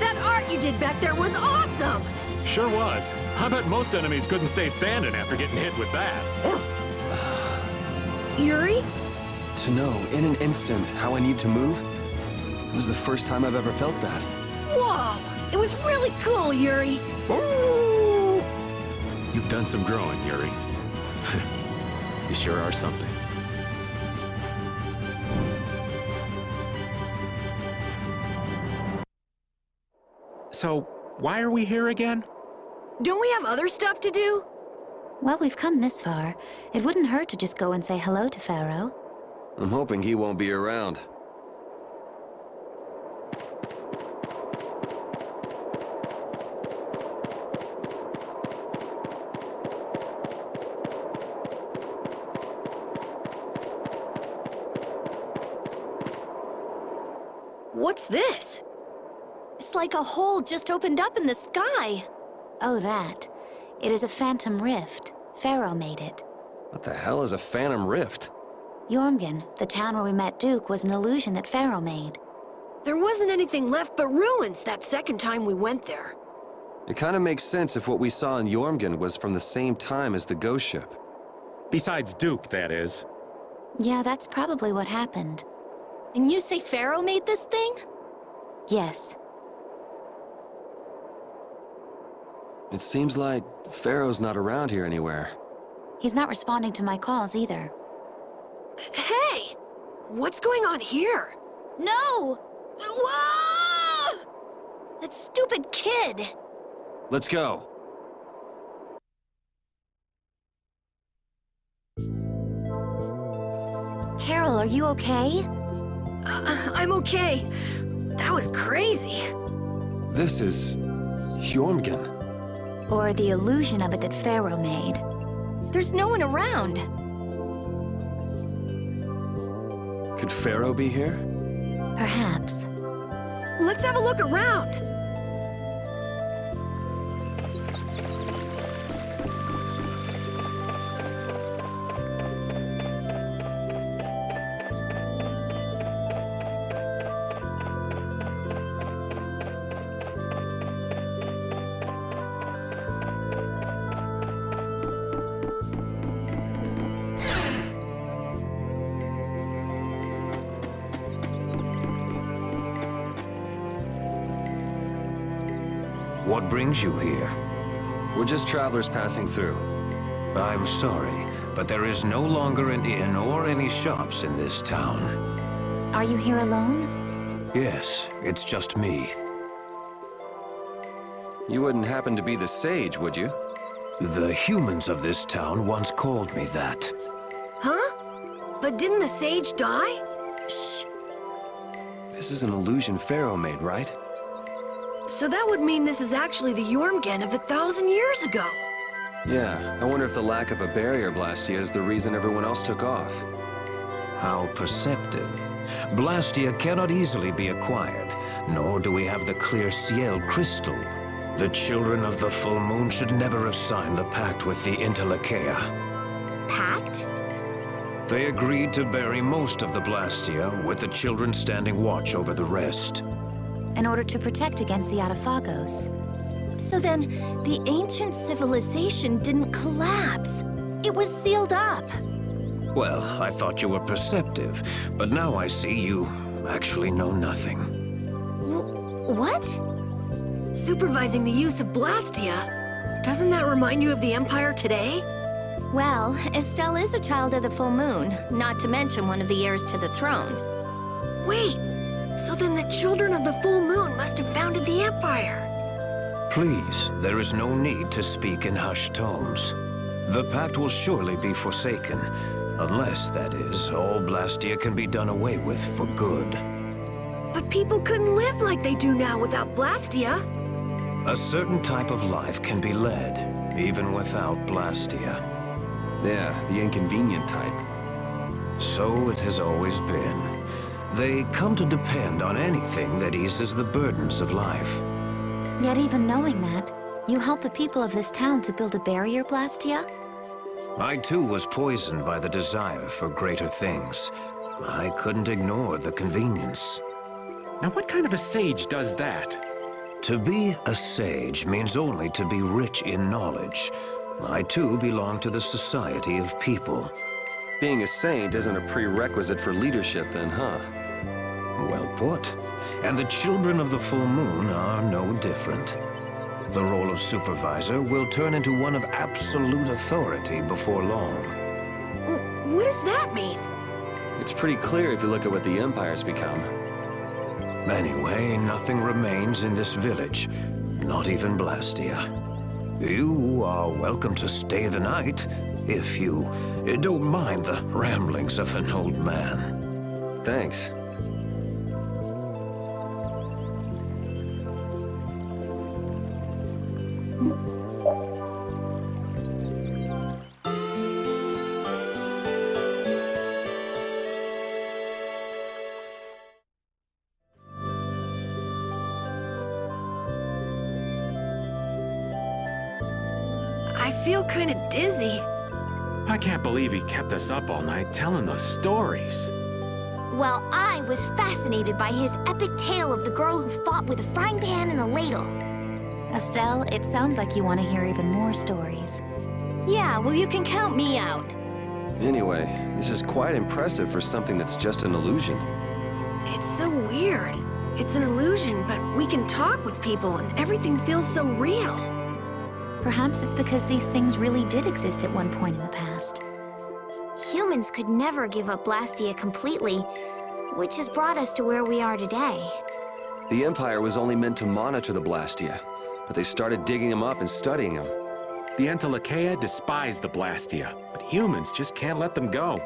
That art you did back there was awesome! Sure was. I bet most enemies couldn't stay standing after getting hit with that. Yuri? To know in an instant how I need to move, it was the first time I've ever felt that. Whoa! It was really cool, Yuri. Ooh. You've done some growing, Yuri. You sure are something. So, why are we here again? Don't we have other stuff to do? Well, we've come this far. It wouldn't hurt to just go and say hello to Pharaoh. I'm hoping he won't be around. What's this? It's like a hole just opened up in the sky. Oh, that. It is a phantom rift. Pharaoh made it. What the hell is a phantom rift? Jormungand, the town where we met Duke, was an illusion that Pharaoh made. There wasn't anything left but ruins that second time we went there. It kind of makes sense if what we saw in Jormungand was from the same time as the ghost ship. Besides Duke, that is. Yeah, that's probably what happened. And you say Pharaoh made this thing? Yes. It seems like Pharaoh's not around here anywhere. He's not responding to my calls either. Hey! What's going on here? No! Whoa! That stupid kid! Let's go. Carol, are you okay? I'm okay. That was crazy. This is Jormungand. Or the illusion of it that Pharaoh made. There's no one around. Could Pharaoh be here? Perhaps. Let's have a look around. What brings you here? We're just travelers passing through. I'm sorry, but there is no longer an inn or any shops in this town. Are you here alone? Yes, it's just me. You wouldn't happen to be the sage, would you? The humans of this town once called me that. Huh? But didn't the sage die? Shh. This is an illusion Pharaoh made, right? So that would mean this is actually the Jormungand of 1,000 years ago. Yeah, I wonder if the lack of a barrier Blastia is the reason everyone else took off. How perceptive. Blastia cannot easily be acquired, nor do we have the clear Ciel crystal. The children of the full moon should never have signed the pact with the Interlakeia. Pact? They agreed to bury most of the Blastia, with the children standing watch over the rest. In order to protect against the Autophagos. So then, the ancient civilization didn't collapse. It was sealed up. Well, I thought you were perceptive, but now I see you actually know nothing. What? Supervising the use of Blastia. Doesn't that remind you of the Empire today? Well, Estelle is a child of the full moon, not to mention one of the heirs to the throne. Wait, so then the children of the full moon must have founded the Empire. Please, there is no need to speak in hushed tones. The pact will surely be forsaken, unless, that is, all Blastia can be done away with for good. But people couldn't live like they do now without Blastia. A certain type of life can be led, even without Blastia. Yeah, the inconvenient type. So it has always been. They come to depend on anything that eases the burdens of life. Yet even knowing that, you helped the people of this town to build a barrier, Blastia? I too was poisoned by the desire for greater things. I couldn't ignore the convenience. Now what kind of a sage does that? To be a sage means only to be rich in knowledge. I too belong to the society of people. Being a saint isn't a prerequisite for leadership then, huh? Well put. And the children of the full moon are no different. The role of supervisor will turn into one of absolute authority before long. What does that mean? It's pretty clear if you look at what the Empire's become. Anyway, nothing remains in this village, not even Blastia. You are welcome to stay the night, if you don't mind the ramblings of an old man. Thanks. I feel kind of dizzy. I can't believe he kept us up all night telling those stories. Well, I was fascinated by his epic tale of the girl who fought with a frying pan and a ladle. Estelle, it sounds like you want to hear even more stories. Yeah, well, you can count me out. Anyway, this is quite impressive for something that's just an illusion. It's so weird. It's an illusion, but we can talk with people and everything feels so real. Perhaps it's because these things really did exist at one point in the past. Humans could never give up Blastia completely, which has brought us to where we are today. The Empire was only meant to monitor the Blastia, but they started digging them up and studying them. The Entelecheia despise the Blastia, but humans just can't let them go.